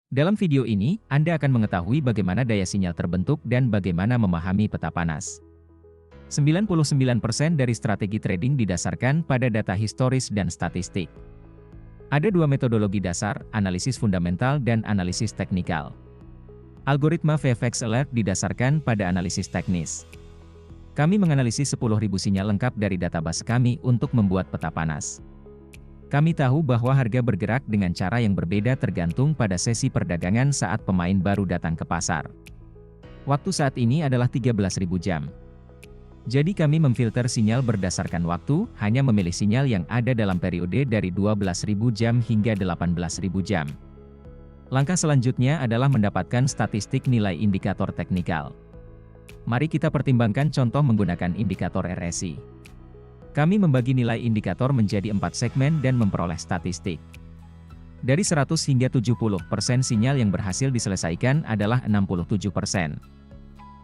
Dalam video ini, Anda akan mengetahui bagaimana daya sinyal terbentuk dan bagaimana memahami peta panas. 99% dari strategi trading didasarkan pada data historis dan statistik. Ada dua metodologi dasar, analisis fundamental dan analisis teknikal. Algoritma VFX Alert didasarkan pada analisis teknis. Kami menganalisis 10.000 sinyal lengkap dari database kami untuk membuat peta panas. Kami tahu bahwa harga bergerak dengan cara yang berbeda tergantung pada sesi perdagangan saat pemain baru datang ke pasar. Waktu saat ini adalah 13.000 jam. Jadi kami memfilter sinyal berdasarkan waktu, hanya memilih sinyal yang ada dalam periode dari 12.000 jam hingga 18.000 jam. Langkah selanjutnya adalah mendapatkan statistik nilai indikator teknikal. Mari kita pertimbangkan contoh menggunakan indikator RSI. Kami membagi nilai indikator menjadi 4 segmen dan memperoleh statistik. Dari 100 hingga 70% sinyal yang berhasil diselesaikan adalah 67%.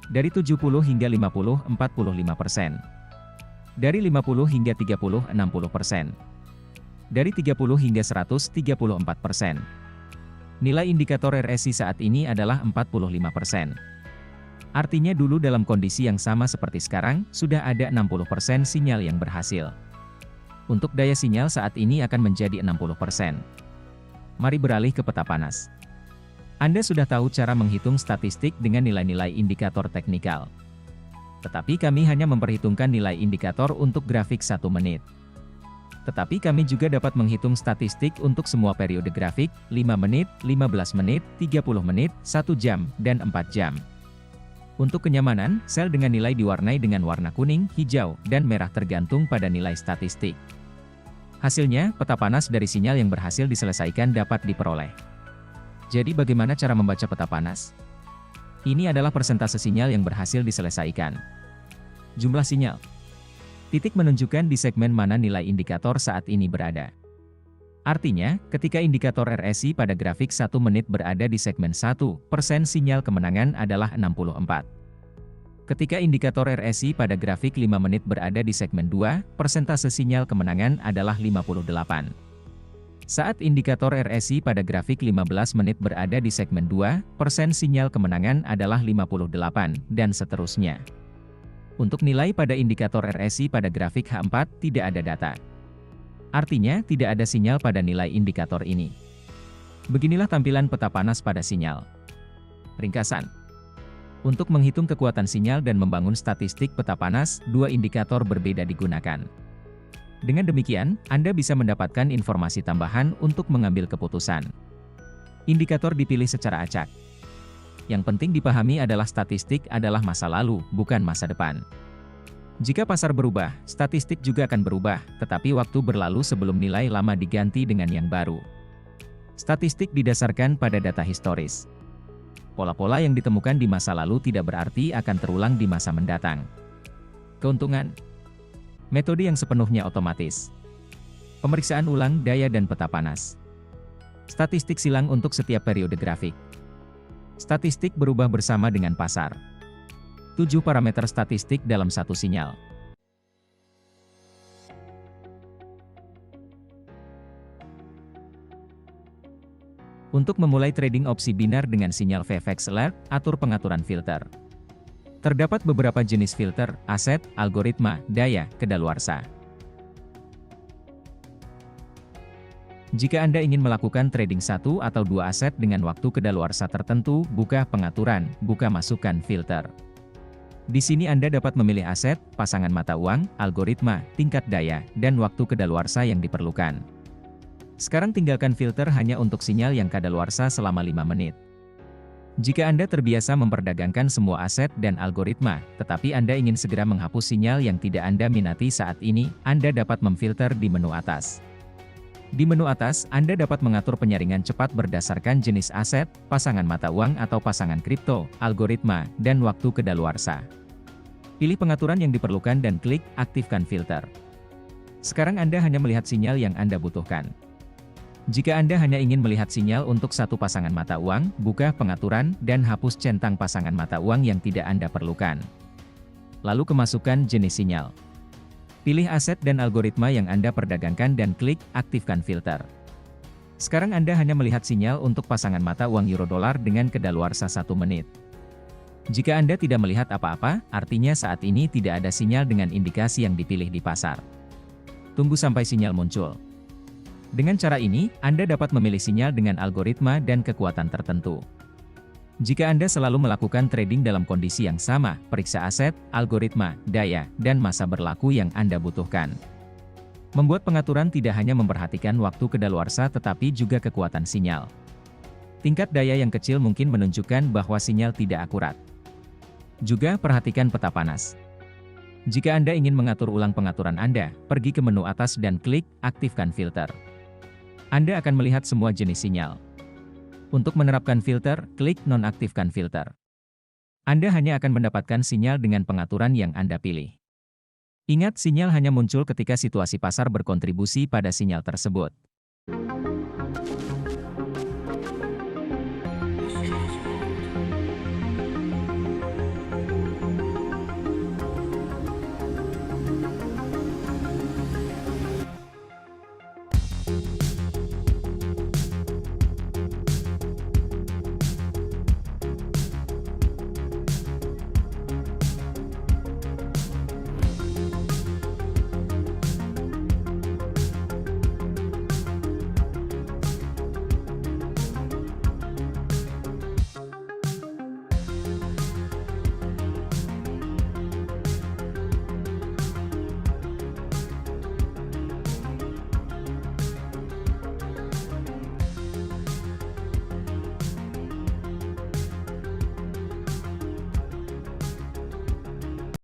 Dari 70 hingga 50, 45%. Dari 50 hingga 30, 60%. Dari 30 hingga 100, 34%. Nilai indikator RSI saat ini adalah 45%. Artinya dulu dalam kondisi yang sama seperti sekarang, sudah ada 60% sinyal yang berhasil. Untuk daya sinyal saat ini akan menjadi 60%. Mari beralih ke peta panas. Anda sudah tahu cara menghitung statistik dengan nilai-nilai indikator teknikal. Tetapi kami hanya memperhitungkan nilai indikator untuk grafik 1 menit. Tetapi kami juga dapat menghitung statistik untuk semua periode grafik, 5 menit, 15 menit, 30 menit, 1 jam, dan 4 jam. Untuk kenyamanan, sel dengan nilai diwarnai dengan warna kuning, hijau, dan merah tergantung pada nilai statistik. Hasilnya, peta panas dari sinyal yang berhasil diselesaikan dapat diperoleh. Jadi bagaimana cara membaca peta panas? Ini adalah persentase sinyal yang berhasil diselesaikan. Jumlah sinyal. Titik menunjukkan di segmen mana nilai indikator saat ini berada. Artinya, ketika indikator RSI pada grafik 1 menit berada di segmen 1%, sinyal kemenangan adalah 64. Ketika indikator RSI pada grafik 5 menit berada di segmen 2, persentase sinyal kemenangan adalah 58. Saat indikator RSI pada grafik 15 menit berada di segmen 2%, sinyal kemenangan adalah 58, dan seterusnya. Untuk nilai pada indikator RSI pada grafik H4, tidak ada data. Artinya, tidak ada sinyal pada nilai indikator ini. Beginilah tampilan peta panas pada sinyal. Ringkasan. Untuk menghitung kekuatan sinyal dan membangun statistik peta panas, dua indikator berbeda digunakan. Dengan demikian, Anda bisa mendapatkan informasi tambahan untuk mengambil keputusan. Indikator dipilih secara acak. Yang penting dipahami adalah statistik adalah masa lalu, bukan masa depan. Jika pasar berubah, statistik juga akan berubah, tetapi waktu berlalu sebelum nilai lama diganti dengan yang baru. Statistik didasarkan pada data historis. Pola-pola yang ditemukan di masa lalu tidak berarti akan terulang di masa mendatang. Keuntungan. Metode yang sepenuhnya otomatis. Pemeriksaan ulang daya dan peta panas. Statistik silang untuk setiap periode grafik. Statistik berubah bersama dengan pasar. 7 parameter statistik dalam satu sinyal. Untuk memulai trading opsi binar dengan sinyal VFX Alert, atur pengaturan filter. Terdapat beberapa jenis filter, aset, algoritma, daya, kedaluarsa. Jika Anda ingin melakukan trading 1 atau 2 aset dengan waktu kedaluarsa tertentu, buka pengaturan, buka masukkan filter. Di sini Anda dapat memilih aset, pasangan mata uang, algoritma, tingkat daya, dan waktu kedaluarsa yang diperlukan. Sekarang tinggalkan filter hanya untuk sinyal yang kadaluarsa selama 5 menit. Jika Anda terbiasa memperdagangkan semua aset dan algoritma, tetapi Anda ingin segera menghapus sinyal yang tidak Anda minati saat ini, Anda dapat memfilter di menu atas. Di menu atas, Anda dapat mengatur penyaringan cepat berdasarkan jenis aset, pasangan mata uang atau pasangan kripto, algoritma, dan waktu kedaluarsa. Pilih pengaturan yang diperlukan dan klik aktifkan filter. Sekarang Anda hanya melihat sinyal yang Anda butuhkan. Jika Anda hanya ingin melihat sinyal untuk satu pasangan mata uang, buka pengaturan dan hapus centang pasangan mata uang yang tidak Anda perlukan. Lalu kemasukan jenis sinyal. Pilih aset dan algoritma yang Anda perdagangkan dan klik aktifkan filter. Sekarang Anda hanya melihat sinyal untuk pasangan mata uang euro dolar dengan kedaluarsa 1 menit. Jika Anda tidak melihat apa-apa, artinya saat ini tidak ada sinyal dengan indikasi yang dipilih di pasar. Tunggu sampai sinyal muncul. Dengan cara ini, Anda dapat memilih sinyal dengan algoritma dan kekuatan tertentu. Jika Anda selalu melakukan trading dalam kondisi yang sama, periksa aset, algoritma, daya, dan masa berlaku yang Anda butuhkan. Membuat pengaturan tidak hanya memperhatikan waktu kedaluarsa tetapi juga kekuatan sinyal. Tingkat daya yang kecil mungkin menunjukkan bahwa sinyal tidak akurat. Juga perhatikan peta panas. Jika Anda ingin mengatur ulang pengaturan Anda, pergi ke menu atas dan klik Aktifkan Filter. Anda akan melihat semua jenis sinyal. Untuk menerapkan filter, klik Nonaktifkan Filter. Anda hanya akan mendapatkan sinyal dengan pengaturan yang Anda pilih. Ingat, sinyal hanya muncul ketika situasi pasar berkontribusi pada sinyal tersebut.